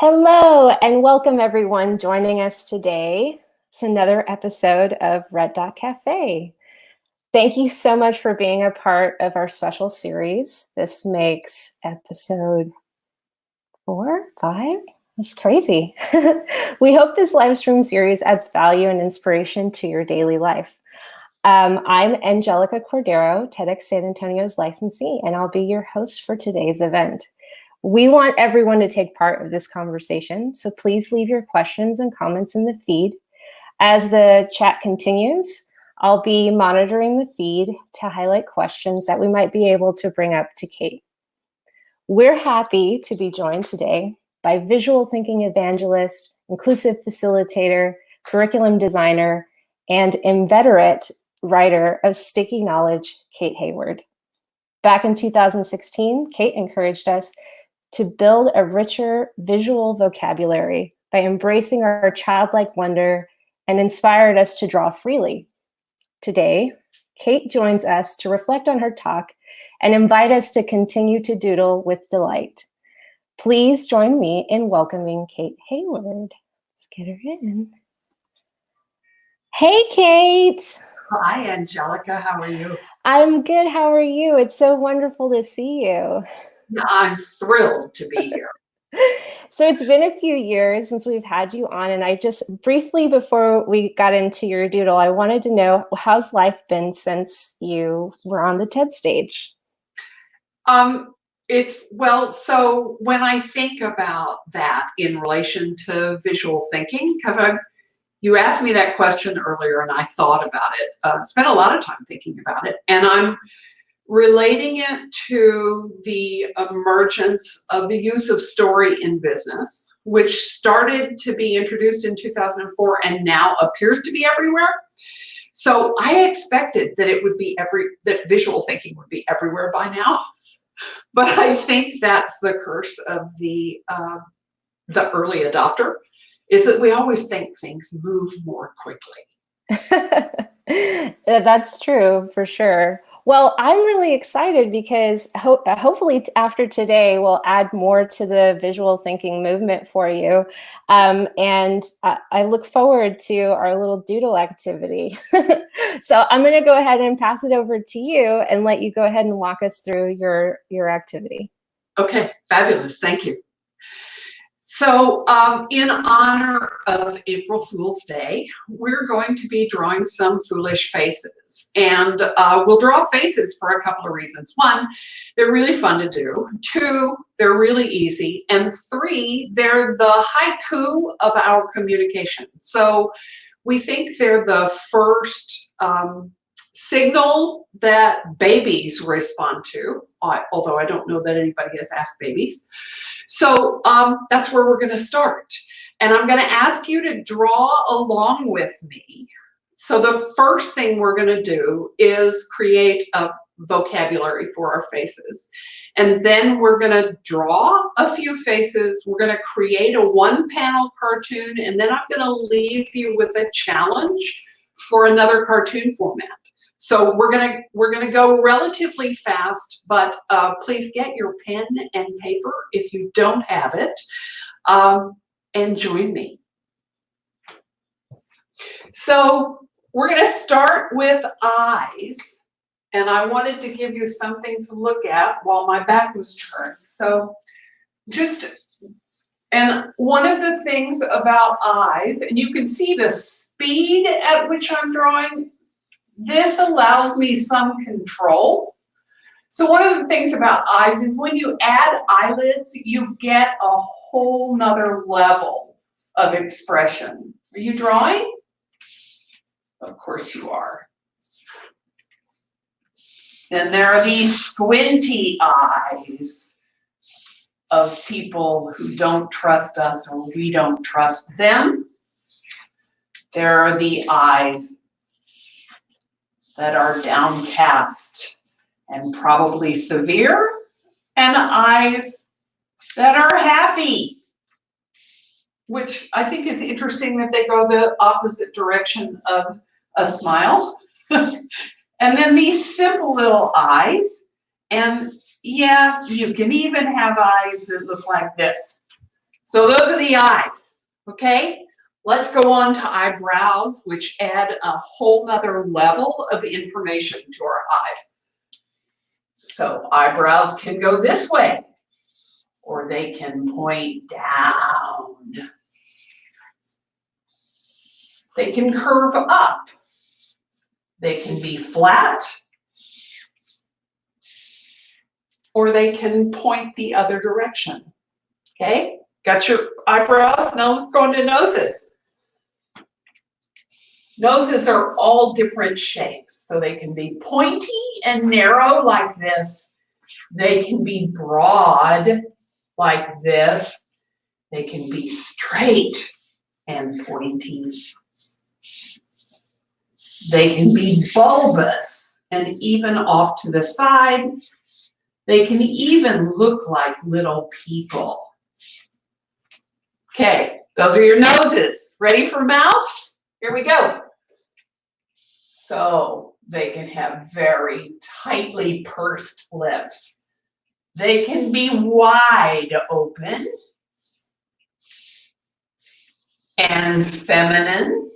Hello and welcome everyone joining us today. It's another episode of Red Dot Cafe. Thank you so much for being a part of our special series. This makes episode 4, 5. That's crazy. We hope this live stream series adds value and inspiration to your daily life. I'm Angelica Cordero, TEDxSanAntonio's licensee, and I'll be your host for today's event. We want everyone to take part of this conversation, so please leave your questions and comments in the feed. As the chat continues, I'll be monitoring the feed to highlight questions that we might be able to bring up to Kate. We're happy to be joined today by visual thinking evangelist, inclusive facilitator, curriculum designer, and inveterate writer of sticky knowledge, Kate Hayward. Back in 2016, Kate encouraged us to build a richer visual vocabulary by embracing our childlike wonder and inspired us to draw freely. Today, Kate joins us to reflect on her talk and invite us to continue to doodle with delight. Please join me in welcoming Kate Hayward. Let's get her in. Hey, Kate. Hi, Angelica. How are you? I'm good. How are you? It's so wonderful to see you. I'm thrilled to be here. So it's been a few years since we've had you on, and I just briefly, before we got into your doodle, I wanted to know, how's life been since you were on the TED stage? So when I think about that in relation to visual thinking, because you asked me that question earlier and I thought about it, spent a lot of time thinking about it, and I'm relating it to the emergence of the use of story in business, which started to be introduced in 2004 and now appears to be everywhere. So I expected that that visual thinking would be everywhere by now, but I think that's the curse of the early adopter, is that we always think things move more quickly. That's true, for sure. Well, I'm really excited because hopefully after today, we'll add more to the visual thinking movement for you. And I look forward to our little doodle activity. So I'm going to go ahead and pass it over to you and let you go ahead and walk us through your activity. Okay, fabulous. Thank you. So in honor of April Fool's Day, we're going to be drawing some foolish faces. And we'll draw faces for a couple of reasons. 1, they're really fun to do. 2, they're really easy. And 3, they're the haiku of our communication. So we think they're the first signal that babies respond to, although I don't know that anybody has asked babies. So that's where we're going to start. And I'm going to ask you to draw along with me. So the first thing we're going to do is create a vocabulary for our faces. And then we're going to draw a few faces. We're going to create a 1-panel cartoon. And then I'm going to leave you with a challenge for another cartoon format. So we're gonna go relatively fast, but please get your pen and paper if you don't have it, and join me. So we're gonna start with eyes, and I wanted to give you something to look at while my back was turned. So and one of the things about eyes, and you can see the speed at which I'm drawing, this allows me some control. So one of the things about eyes is when you add eyelids, you get a whole nother level of expression. Are you drawing? Of course you are. Then there are these squinty eyes of people who don't trust us or we don't trust them. There are the eyes that are downcast and probably severe, and eyes that are happy, which I think is interesting that they go the opposite direction of a smile. And then these simple little eyes, and yeah, you can even have eyes that look like this. So those are the eyes, okay? Let's go on to eyebrows, which add a whole nother level of information to our eyes. So eyebrows can go this way, or they can point down. They can curve up. They can be flat, or they can point the other direction. Okay, got your eyebrows? Now let's go into noses. Noses are all different shapes, so they can be pointy and narrow like this. They can be broad like this. They can be straight and pointy. They can be bulbous and even off to the side. They can even look like little people. Okay, those are your noses. Ready for mouths? Here we go. So they can have very tightly pursed lips. They can be wide open and feminine.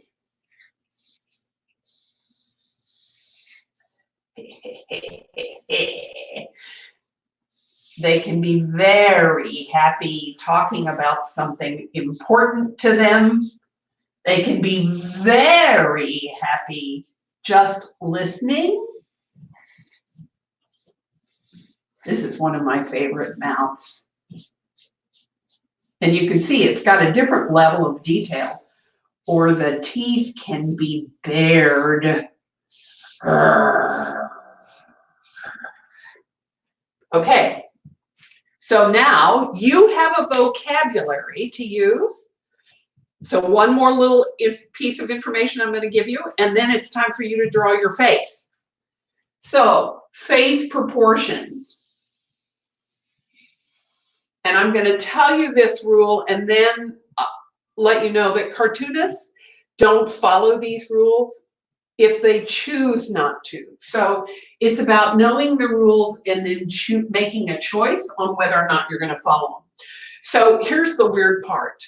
They can be very happy talking about something important to them. They can be very happy just listening. This is one of my favorite mouths. And you can see it's got a different level of detail, or the teeth can be bared. Okay, so now you have a vocabulary to use. So one more little piece of information I'm going to give you, and then it's time for you to draw your face. So face proportions. And I'm going to tell you this rule and then let you know that cartoonists don't follow these rules if they choose not to. So it's about knowing the rules and then making a choice on whether or not you're going to follow them. So here's the weird part.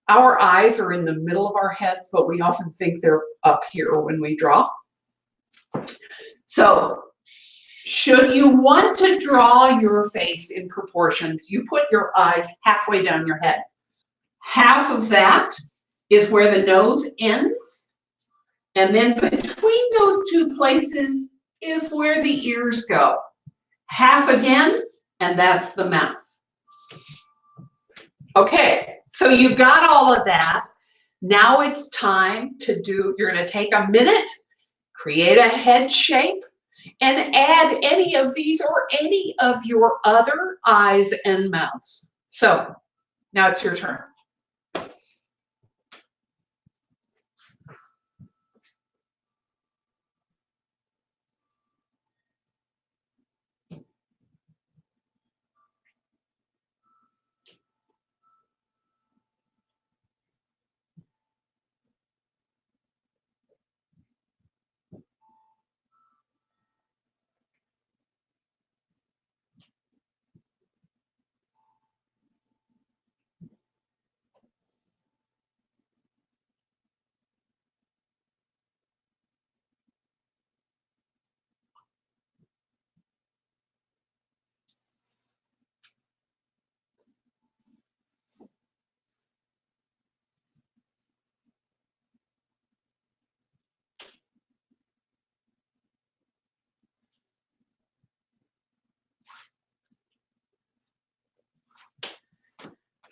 Our eyes are in the middle of our heads, but we often think they're up here when we draw. So should you want to draw your face in proportions, you put your eyes halfway down your head. Half of that is where the nose ends. And then between those two places is where the ears go. Half again, and that's the mouth. Okay, so you got all of that. Now it's time to you're going to take a minute, create a head shape, and add any of these or any of your other eyes and mouths. So now it's your turn.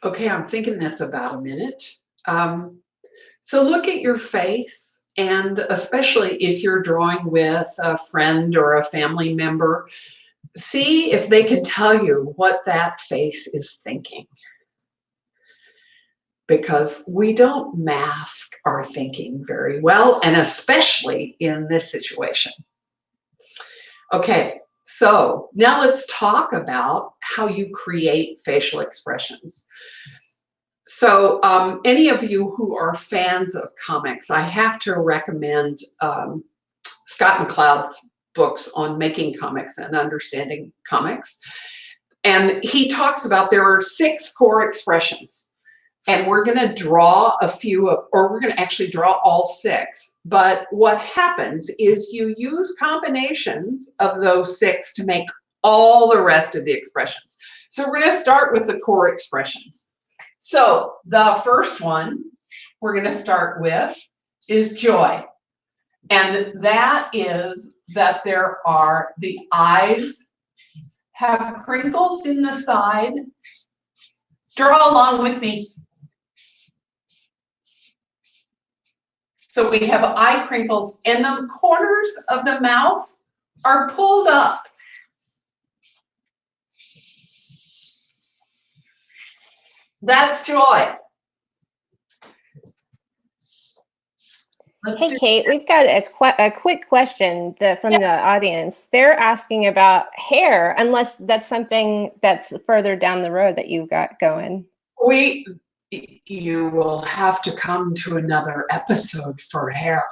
Okay, I'm thinking that's about a minute. So look at your face, and especially if you're drawing with a friend or a family member, see if they can tell you what that face is thinking. Because we don't mask our thinking very well, and especially in this situation. Okay, so now let's talk about how you create facial expressions. So any of you who are fans of comics, I have to recommend Scott McCloud's books on making comics and understanding comics. And he talks about there are 6 core expressions. And we're going to draw a few of, or we're going to actually draw all 6. But what happens is you use combinations of those 6 to make all the rest of the expressions. So we're going to start with the core expressions. So the first one we're going to start with is joy. And that is that there are the eyes have crinkles in the side. Draw along with me. So we have eye crinkles, and the corners of the mouth are pulled up. That's joy. Hey, Kate, we've got a quick question from the audience. They're asking about hair, unless that's something that's further down the road that you've got going. You will have to come to another episode for hair.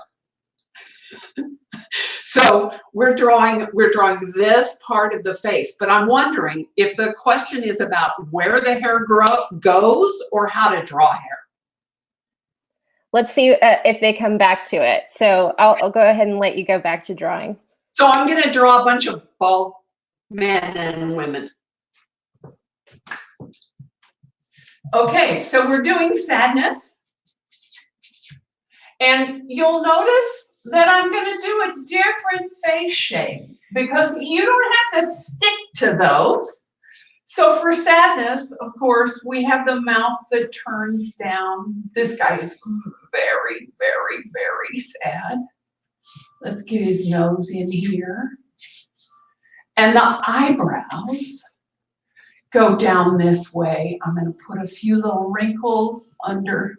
So we're drawing this part of the face, but I'm wondering if the question is about where the hair goes or how to draw hair. Let's see if they come back to it. So I'll go ahead and let you go back to drawing. So I'm going to draw a bunch of bald men and women. Okay, so we're doing sadness. And you'll notice that I'm going to do a different face shape because you don't have to stick to those. So for sadness, of course, we have the mouth that turns down. This guy is very, very, very sad. Let's get his nose in here. And the eyebrows go down this way. I'm going to put a few little wrinkles under.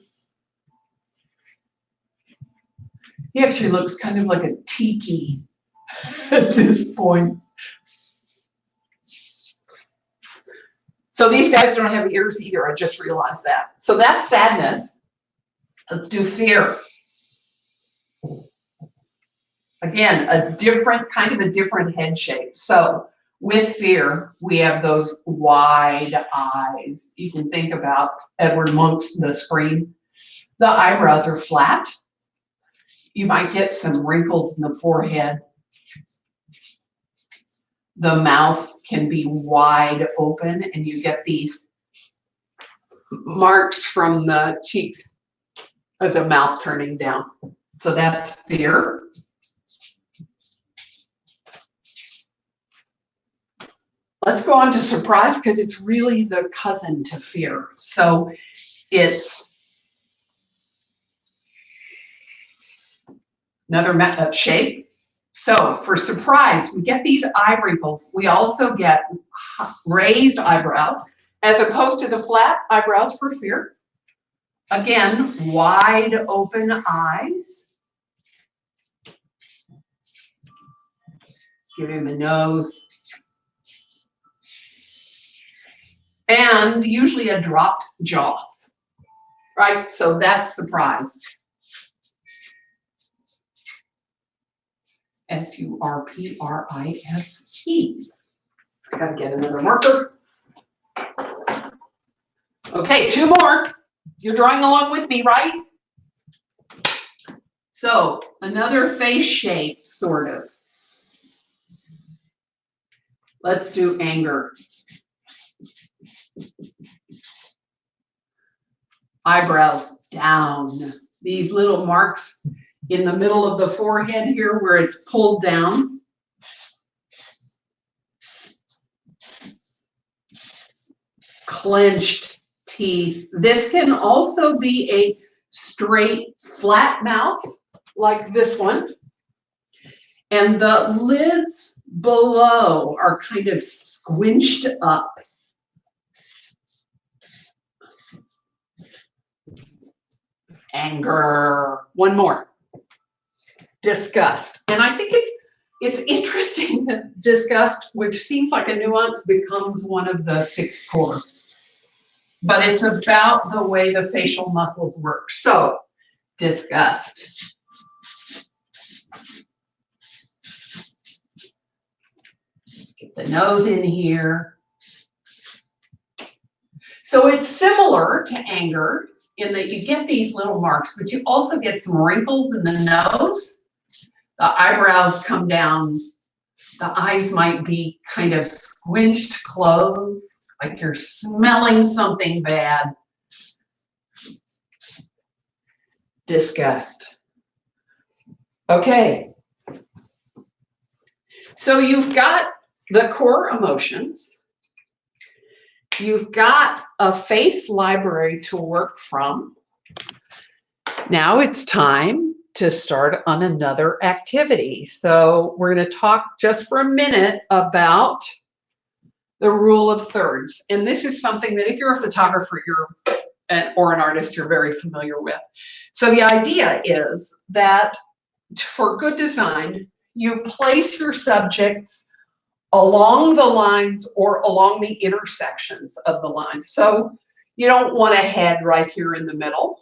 He actually looks kind of like a tiki at this point. So these guys don't have ears either. I just realized that. So that's sadness. Let's do fear. Again, a different head shape. So with fear, we have those wide eyes. You can think about Edward Munch's The Scream. The eyebrows are flat. You might get some wrinkles in the forehead. The mouth can be wide open, and you get these marks from the cheeks of the mouth turning down. So that's fear. Let's go on to surprise, because it's really the cousin to fear. So it's another shape. So for surprise, we get these eye wrinkles. We also get raised eyebrows, as opposed to the flat eyebrows for fear. Again, wide open eyes. Give him a nose. And usually a dropped jaw, right? So that's surprise. S-U-R-P-R-I-S-E. I gotta get another marker. Okay, 2 more. You're drawing along with me, right? So another face shape, sort of. Let's do anger. Eyebrows down. These little marks in the middle of the forehead here where it's pulled down. Clenched teeth. This can also be a straight, flat mouth like this one. And the lids below are kind of squinched up. Anger. One more. Disgust. And I think it's interesting that disgust, which seems like a nuance, becomes one of the 6 core. But it's about the way the facial muscles work. So, disgust. Get the nose in here. So it's similar to anger in that you get these little marks, but you also get some wrinkles in the nose. The eyebrows come down. The eyes might be kind of squinched closed, like you're smelling something bad. Disgust. Okay. So you've got the core emotions. You've got a face library to work from. Now it's time to start on another activity. So we're going to talk just for a minute about the rule of thirds. And this is something that if you're a photographer or an artist, you're very familiar with. So the idea is that for good design, you place your subjects along the lines or along the intersections of the lines. So you don't want a head right here in the middle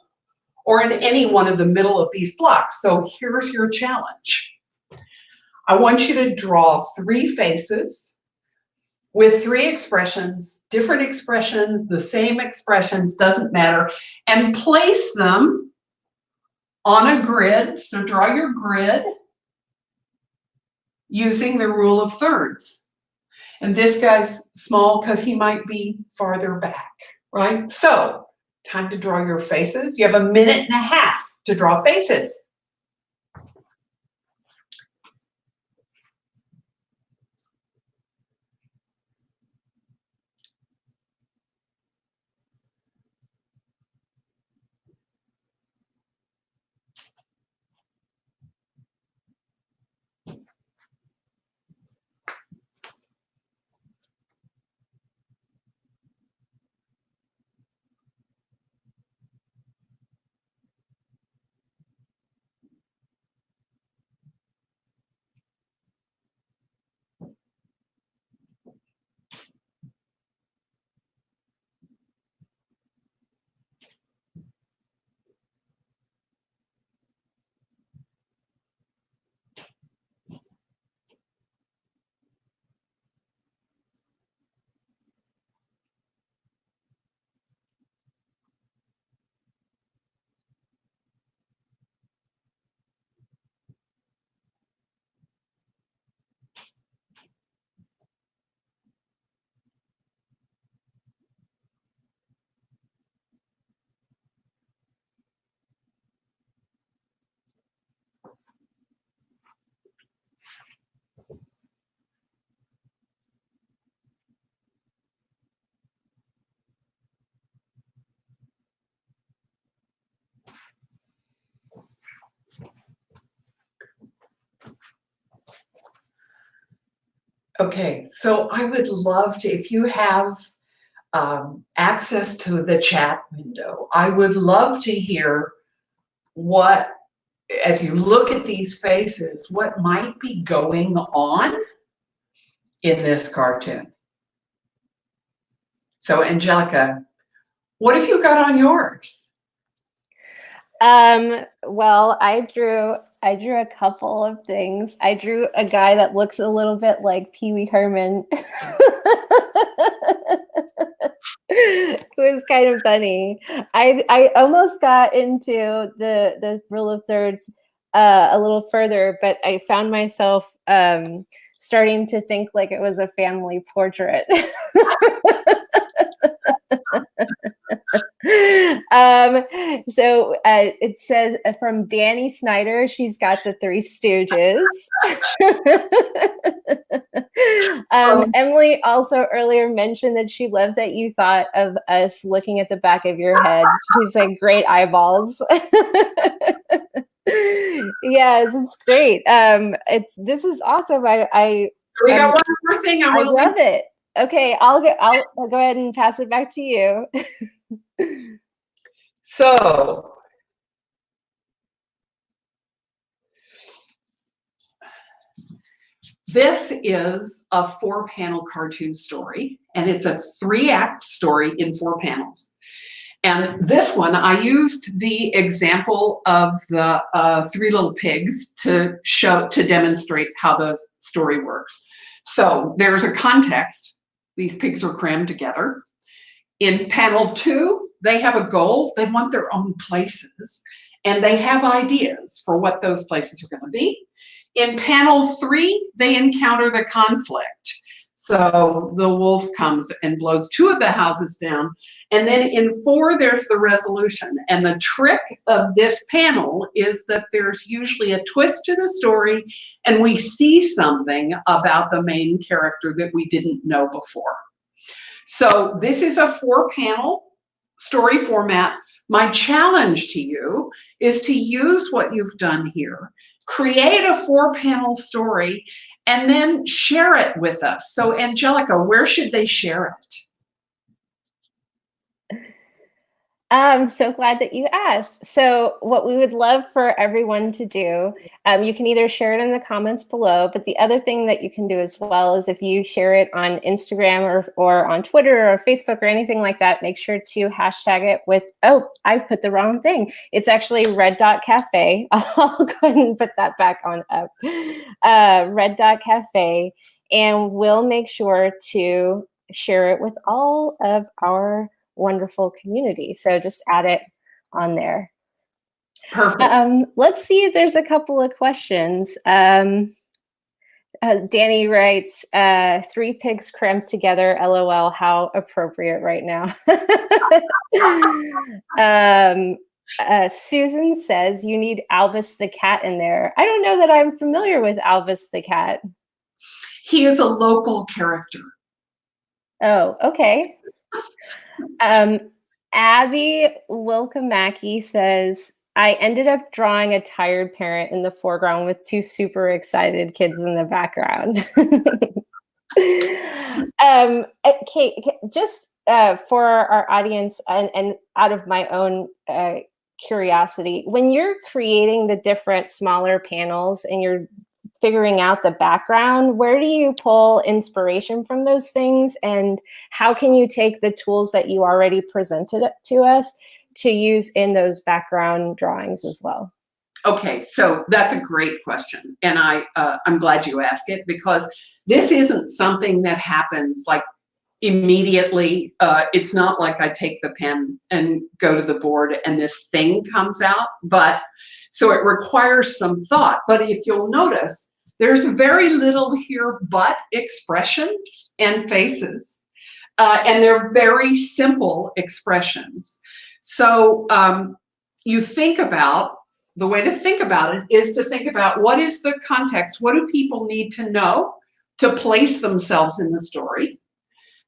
or in any one of the middle of these blocks. So here's your challenge. I want you to draw 3 faces with 3 expressions, different expressions, the same expressions, doesn't matter, and place them on a grid. So draw your grid using the rule of thirds. And this guy's small because he might be farther back, right? So time to draw your faces. You have 1.5 minutes to draw faces. Okay, so I would love to, if you have access to the chat window, I would love to hear what, as you look at these faces, what might be going on in this cartoon. So Angelica, what have you got on yours? Well, I drew a couple of things. I drew a guy that looks a little bit like Pee Wee Herman. It was kind of funny. I almost got into the rule of thirds a little further, but I found myself starting to think like it was a family portrait. So it says from Danny Snyder, she's got the 3 Stooges. Emily also earlier mentioned that she loved that you thought of us looking at the back of your head. She's like, great eyeballs. Yes, it's great. This is awesome. We got one more thing. I love it. Okay, I'll go ahead and pass it back to you. So this is a 4-panel cartoon story, and it's a 3-act story in 4 panels. And this one, I used the example of the 3 little pigs to demonstrate how the story works. So there's a context. These pigs are crammed together. In panel 2, they have a goal. They want their own places, and they have ideas for what those places are going to be. In panel 3, they encounter the conflict. So the wolf comes and blows 2 of the houses down. And then in 4, there's the resolution. And the trick of this panel is that there's usually a twist to the story, and we see something about the main character that we didn't know before. So this is a 4-panel story format. My challenge to you is to use what you've done here, create a 4-panel story, and then share it with us. So Angelica, where should they share it? I'm so glad that you asked. So what we would love for everyone to do, you can either share it in the comments below, but the other thing that you can do as well is if you share it on Instagram or on Twitter or Facebook or anything like that, make sure to hashtag it with, oh, I put the wrong thing. It's actually red.cafe. I'll go ahead and put that back on up. Red.cafe, and we'll make sure to share it with all of our wonderful community. So just add it on there. Perfect. Let's see if there's a couple of questions. Danny writes, 3 pigs crammed together, LOL, how appropriate right now. Susan says, you need Albus the cat in there. I don't know that I'm familiar with Albus the cat. He is a local character. Oh, okay. Abby Wilkamaki says, I ended up drawing a tired parent in the foreground with 2 super excited kids in the background. Kate, just for our audience and out of my own curiosity, when you're creating the different smaller panels and you're figuring out the background, where do you pull inspiration from those things, and how can you take the tools that you already presented to us to use in those background drawings as well? Okay, so that's a great question, and I'm glad you asked it, because this isn't something that happens like immediately. It's not like I take the pen and go to the board and this thing comes out, but so it requires some thought. But if you'll notice, there's very little here but expressions and faces, and they're very simple expressions. So you think about, the way to think about it is to think about, what is the context? What do people need to know to place themselves in the story?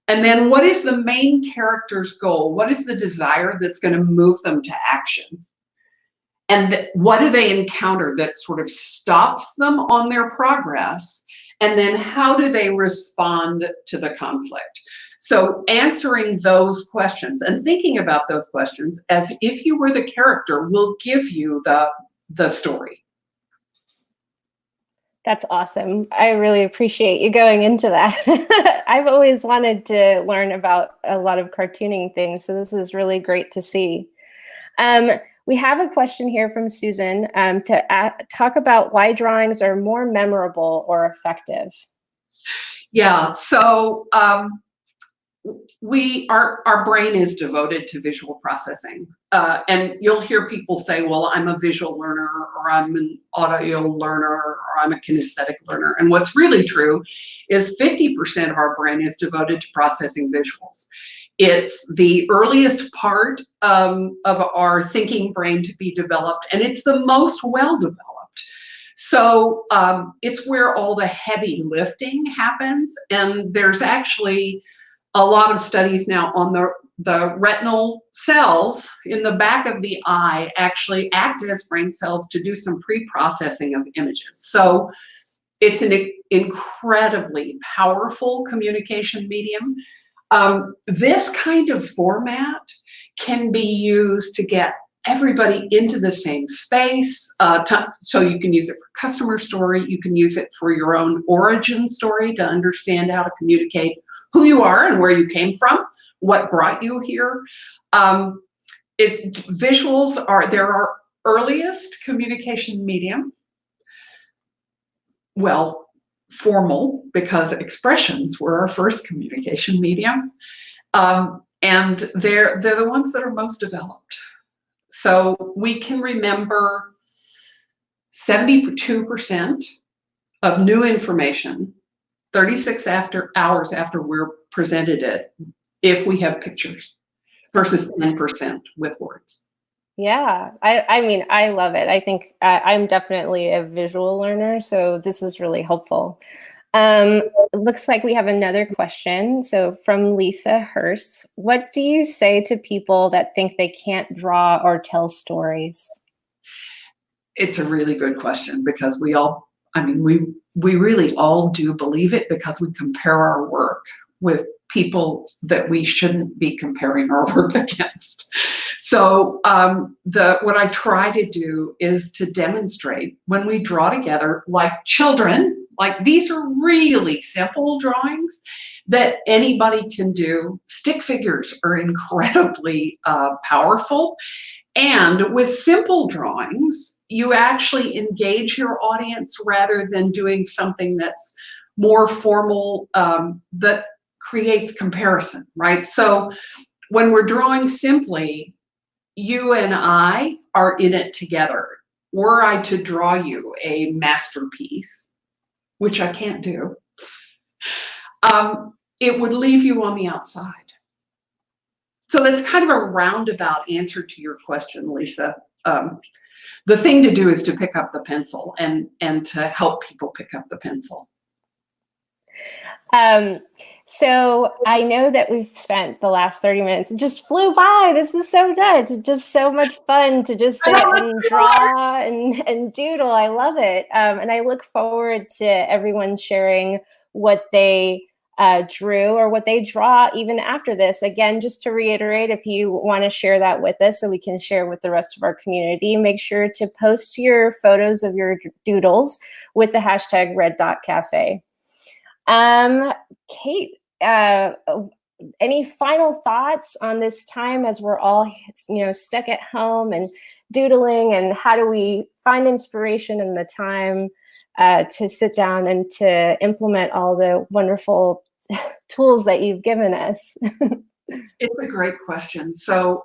And then what is the main character's goal? What is the desire that's going to move them to action? And what do they encounter that sort of stops them on their progress? And then how do they respond to the conflict? So answering those questions and thinking about those questions as if you were the character will give you the story. That's awesome. I really appreciate you going into that. I've always wanted to learn about a lot of cartooning things, so this is really great to see. We have a question here from Susan to talk about why drawings are more memorable or effective. Yeah, so our brain is devoted to visual processing, and you'll hear people say, well, I'm a visual learner, or I'm an audio learner, or I'm a kinesthetic learner. And what's really true is 50% of our brain is devoted to processing visuals. It's the earliest part of our thinking brain to be developed, and it's the most well-developed. So it's where all the heavy lifting happens, and there's actually a lot of studies now on the retinal cells in the back of the eye actually act as brain cells to do some pre-processing of images. So it's an incredibly powerful communication medium. This kind of format can be used to get everybody into the same space. So you can use it for customer story. You can use it for your own origin story to understand how to communicate who you are and where you came from, what brought you here. Visuals are our earliest communication medium. Well, formal, because expressions were our first communication medium. And they're the ones that are most developed. So we can remember 72% of new information 36 hours after we're presented it, if we have pictures, versus 10% with words. Yeah, I mean, I love it. I think I'm definitely a visual learner, so this is really helpful. It looks like we have another question. So from Lisa Hurst, what do you say to people that think they can't draw or tell stories? It's a really good question, because we really all do believe it, because we compare our work with people that we shouldn't be comparing our work against. So what I try to do is to demonstrate, when we draw together like children, like these are really simple drawings that anybody can do. Stick figures are incredibly powerful. And with simple drawings, you actually engage your audience rather than doing something that's more formal, that creates comparison, right? So when we're drawing simply, you and I are in it together. Were I to draw you a masterpiece, which I can't do, it would leave you on the outside. So that's kind of a roundabout answer to your question, Lisa. The thing to do is to pick up the pencil and to help people pick up the pencil. So I know that we've spent the last 30 minutes, it just flew by. This is so nuts. It's just so much fun to just sit and draw and doodle. I love it. And I look forward to everyone sharing what they drew or what they draw even after this. Again, just to reiterate, if you want to share that with us so we can share with the rest of our community, make sure to post your photos of your doodles with the hashtag red.cafe. Kate, any final thoughts on this time as we're all, stuck at home and doodling, and how do we find inspiration in the time to sit down and to implement all the wonderful tools that you've given us? It's a great question. So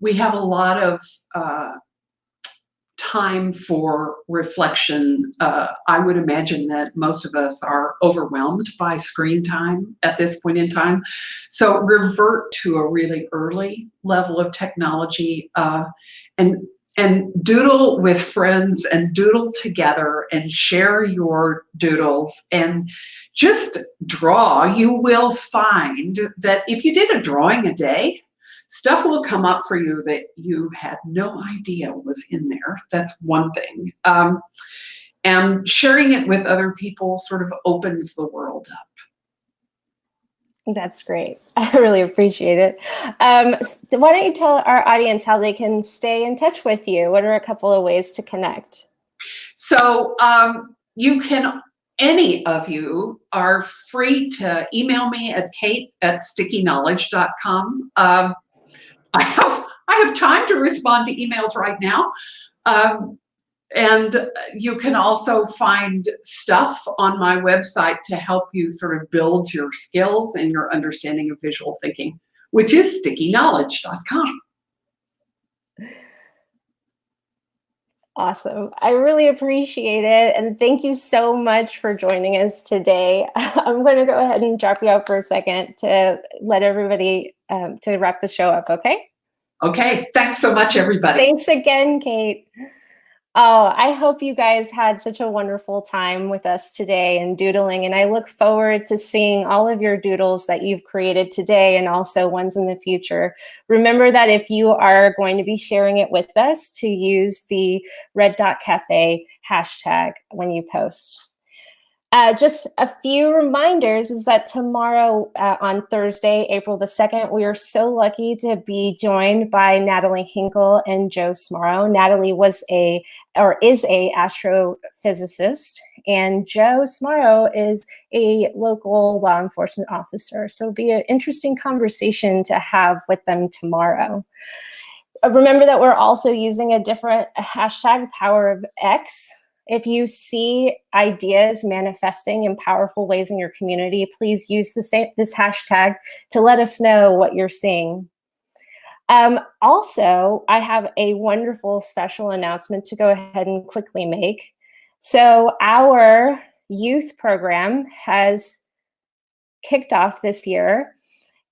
we have a lot of time for reflection. I would imagine that most of us are overwhelmed by screen time at this point in time. So revert to a really early level of technology, and doodle with friends, and doodle together, and share your doodles, and just draw. You will find that if you did a drawing a day, stuff will come up for you that you had no idea was in there. That's one thing. And sharing it with other people sort of opens the world up. That's great. I really appreciate it. Why don't you tell our audience how they can stay in touch with you? What are a couple of ways to connect? So any of you are free to email me at kate@stickyknowledge.com. I have time to respond to emails right now. And you can also find stuff on my website to help you sort of build your skills and your understanding of visual thinking, which is stickyknowledge.com. Awesome. I really appreciate it. And thank you so much for joining us today. I'm going to go ahead and drop you out for a second to let everybody to wrap the show up, okay? Okay. Thanks so much, everybody. Thanks again, Kate. Oh, I hope you guys had such a wonderful time with us today and doodling, and I look forward to seeing all of your doodles that you've created today and also ones in the future. Remember that if you are going to be sharing it with us, to use the red.cafe hashtag when you post. Just a few reminders is that tomorrow on Thursday, April the 2nd, we are so lucky to be joined by Natalie Hinkle and Joe Smarrow. Natalie is a astrophysicist, and Joe Smarrow is a local law enforcement officer. So it'll be an interesting conversation to have with them tomorrow. Remember that we're also using a different hashtag, Power of X. If you see ideas manifesting in powerful ways in your community, please use this hashtag to let us know what you're seeing. Also, I have a wonderful special announcement to go ahead and quickly make. So our youth program has kicked off this year.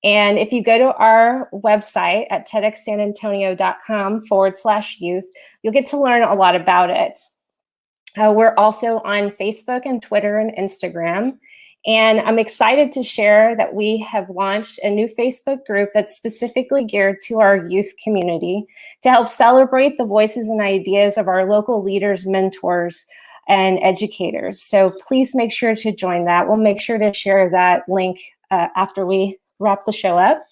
And if you go to our website at TEDxSanAntonio.com/youth, you'll get to learn a lot about it. We're also on Facebook and Twitter and Instagram. And I'm excited to share that we have launched a new Facebook group that's specifically geared to our youth community to help celebrate the voices and ideas of our local leaders, mentors, and educators. So please make sure to join that. We'll make sure to share that link after we wrap the show up.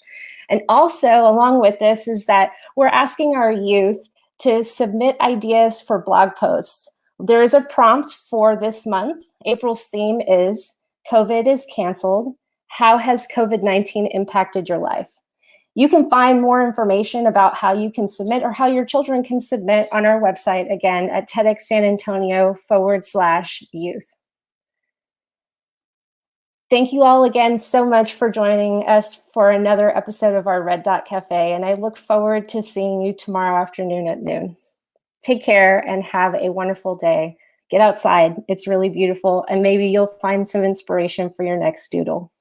And also, along with this, is that we're asking our youth to submit ideas for blog posts. There is a prompt for this month. April's theme is COVID is canceled. How has COVID-19 impacted your life? You can find more information about how you can submit or how your children can submit on our website, again, at TEDxSanAntonio/youth. Thank you all again so much for joining us for another episode of our Red Dot Cafe, and I look forward to seeing you tomorrow afternoon at noon. Take care and have a wonderful day. Get outside. It's really beautiful, and maybe you'll find some inspiration for your next doodle.